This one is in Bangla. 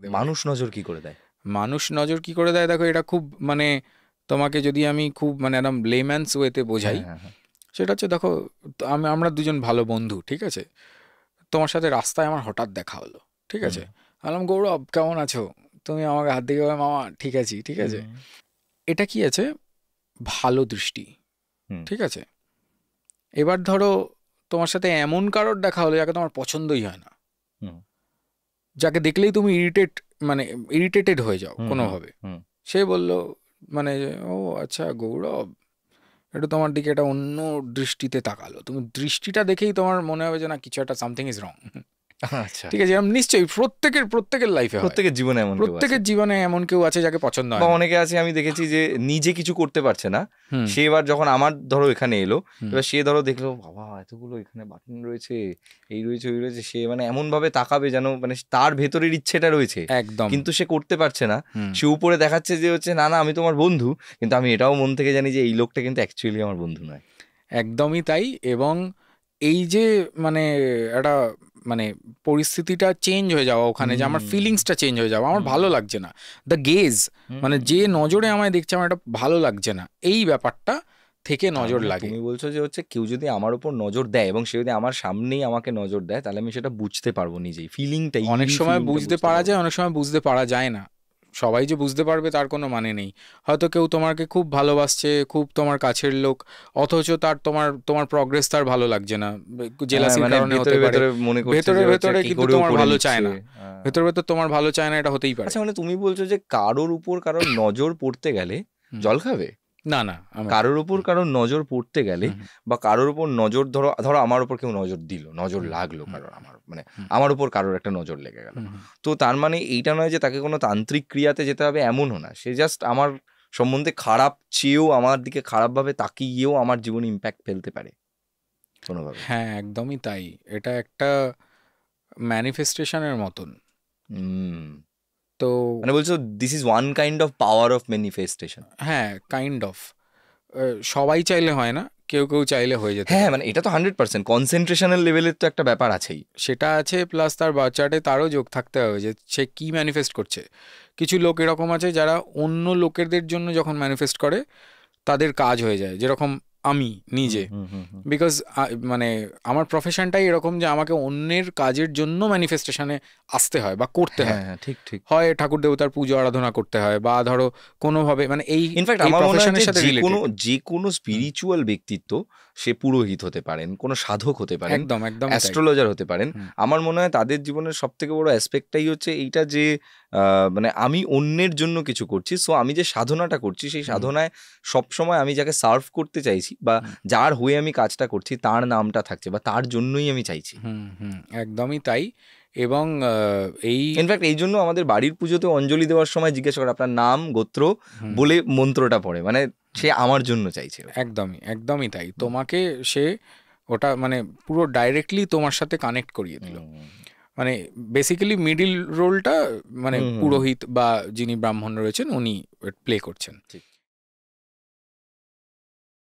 মানুষ নজর কি করে দেয়? মানুষ নজর কি করে দেয় দেখো, এটা খুব মানে তোমাকে যদি আমি খুব মানে একদম লেম্যানস ওয়েতে বোঝাই, হ্যাঁ, হ্যাঁ, হ্যাঁ। সেটা হচ্ছে দেখো, আমরা দুজন ভালো বন্ধু, ঠিক আছে? তোমার সাথে রাস্তায় আমার হঠাৎ দেখা হলো, ঠিক হুম, আছে? বললাম, গৌরব কেমন আছো? তুমি আমাকে হাত দিয়ে বলে, মামা ঠিক আছি, ঠিক আছে? হুম, এটা কি আছে? ভালো দৃষ্টি, হুম, ঠিক আছে? এবার ধরো তোমার সাথে এমন কারোর দেখা হলো যাকে তোমার পছন্দই হয় না, হুম, যাকে দেখলেই তুমি মানে ইরিটেটেড হয়ে যাও হুম, হুম, কোনোভাবে। হুম। সে বলল মানে, ও আচ্ছা গৌরব, একটু তোমার দিকে একটা অন্য দৃষ্টিতে তাকালো, তুমি দৃষ্টিটা দেখেই তোমার মনে হবে যে না, কিছু একটা সামথিং ইজ রং। আচ্ছা। ঠিক আছে, এরকম নিশ্চয়ই প্রত্যেকের লাইফে হয়। প্রত্যেকের জীবনে এমন কেউ আছে। প্রত্যেকের জীবনে এমন কেউ আছে যাকে পছন্দ বা হয় না। অনেকে আছে আমি দেখেছি যে নিজে কিছু করতে পারছে না, হুম, সে এবার যখন আমার ধরো এখানে এলো, হুম, এবার সে ধরো দেখলো বাবা এতগুলো এখানে বাটন রয়েছে, এই রয়েছে ওই রয়েছে, সে মানে এমন ভাবে তাকাবে যেন মানে তার ভেতরের ইচ্ছেটা রয়েছে একদম। কিন্তু সে করতে পারছে না। হুম, সে উপরে দেখাচ্ছে যে হচ্ছে না না আমি তোমার বন্ধু, কিন্তু আমি এটাও মন থেকে জানি যে এই লোকটা কিন্তু অ্যাকচুয়ালি আমার বন্ধু নয়। একদমই তাই। এবং এই যে মানে একটা মানে পরিস্থিতিটা চেঞ্জ হয়ে যাওয়া ওখানে, যে আমার হুম, ফিলিংসটা চেঞ্জ হয়ে যাওয়া, আমার হুম, ভালো লাগছে না, দ্য গেজ, মানে যে নজরে হুম। আমায় দেখছে আমার এটা ভালো লাগছে না, এই ব্যাপারটা থেকে তার নজর মানে লাগে। তুমি বলছো যে হচ্ছে কেউ যদি আমার উপর নজর দেয় এবং সে যদি আমার সামনেই আমাকে নজর দেয় তাহলে আমি সেটা বুঝতে পারবো নিজেই, ফিলিংটা অনেক ইরি সময় ফিলিংটা বুঝতে বুঝতে পারা পারবো। যায়, অনেক সময় বুঝতে পারা যায় না। সবাই যে বুঝতে পারবে তার কোনো মানে নেই। হয়তো কেউ তোমাকে খুব ভালোবাসছে, খুব তোমার কাছের লোক, অথচ তার তোমার তোমার প্রগ্রেস তার ভালো লাগছে না, হ্যাঁ, জেলাসির মানে কারণে হতে ভেতরে পারে। ভেতরে মনে করছে ভেতরে যে হচ্ছে ভেতরে কি কিন্তু করেও তোমার করে ভালো চায় নিচ্ছে। না, আহ, ভেতরে ভেতর তোমার ভালো চায় না, এটা হতেই পারে। আচ্ছা, মানে তুমি বলছো যে কারোর উপর কারোর নজর পড়তে গেলে হুম। জল খাবে? না না, আমার কারোর উপর কারোর নজর পড়তে গেলে হুম, বা কারোর উপর নজর ধরো ধরো আমার উপর কেউ নজর দিল, নজর হুম, লাগলো হুম, কারোর, আমার মানে হুম, আমার উপর কারোর একটা নজর লেগে গেল, হুম, হুম, তো তার মানে এইটা নয় যে তাকে কোনো তান্ত্রিক ক্রিয়াতে যেতে হবে এমনও না, সে জাস্ট আমার সম্বন্ধে খারাপ চেয়েও আমার দিকে খারাপভাবে তাকিয়েও আমার জীবনে ইম্প্যাক্ট ফেলতে পারে কোনোভাবে। হ্যাঁ একদমই তাই। এটা একটা ম্যানিফেস্টেশনের মতন। হুম। তো মানে বলছো this is one kind of power of manifestation. হ্যাঁ, কাইন্ড অফ। সবাই চাইলে হয় না, কেউ কেউ চাইলে হয়ে যেতে হ্যাঁ, পারে। মানে এটা তো 100% কনসেন্ট্রেশনাল লেভেলের তো একটা ব্যাপার আছেই। সেটা আছে, প্লাস তার বাচ্চাটে তারও যোগ থাকতে হবে যে সে কি ম্যানিফেস্ট করছে। কিছু লোক এরকম আছে যারা অন্য লোকেদের জন্য যখন ম্যানিফেস্ট করে তাদের কাজ হয়ে যায়, যেরকম আমি হুম, নিজে। হুম, হুম, হুম। বিকজ মানে আমার প্রফেশনটাই এরকম যে আমাকে অন্যের কাজের জন্য ম্যানিফেস্টেশনে আসতে হয় বা করতে হ্যাঁ, হয়। হ্যাঁ, ঠিক, ঠিক। হয় ঠাকুর দেবতার পুজো আরাধনা করতে হয়, বা ধরো কোনোভাবে মানে এই ইনফ্যাক্ট এই আমার মনে হয় যে প্রফেশনের সাথে রিলেটেড। যে কোনো স্পিরিচুয়াল ব্যক্তিত্ব, সে পুরোহিত হতে পারেন, কোনো সাধক হতে পারেন, একদম, একদমই তাই। অ্যাস্ট্রোলজার হতে পারেন। হুম, আমার মনে হয় তাদের জীবনের সবথেকে বড় অ্যাসপেক্টটাই হচ্ছে এইটা যে মানে আমি অন্যের জন্য কিছু করছি। সো আমি যে সাধনাটা করছি সেই হুম, সাধনায় সবসময় আমি যাকে সার্ভ করতে চাইছি বা হুম, যার হয়ে আমি কাজটা করছি তার নামটা থাকছে বা তার জন্যই আমি চাইছি। হুম, হুম, একদমই তাই। এবং এই ইনফ্যাক্ট এই জন্য আমাদের বাড়ির পুজোতে অঞ্জলি দেওয়ার সময় জিজ্ঞেস করে আপনার নাম গোত্র হুম, বলে মন্ত্রটা পড়ে, মানে হুম, সে আমার জন্য চাইছে ওটা। একদমই একদমই তাই। হুম, তোমাকে সে ওটা মানে পুরো ডাইরেক্টলি তোমার সাথে কানেক্ট করিয়ে দিল। হুম, মানে বেসিক্যালি মিডিল রোলটা মানে হুম, হুম, হুম, পুরোহিত বা যিনি ব্রাহ্মণ রয়েছেন উনি প্লে করছেন। ঠিক।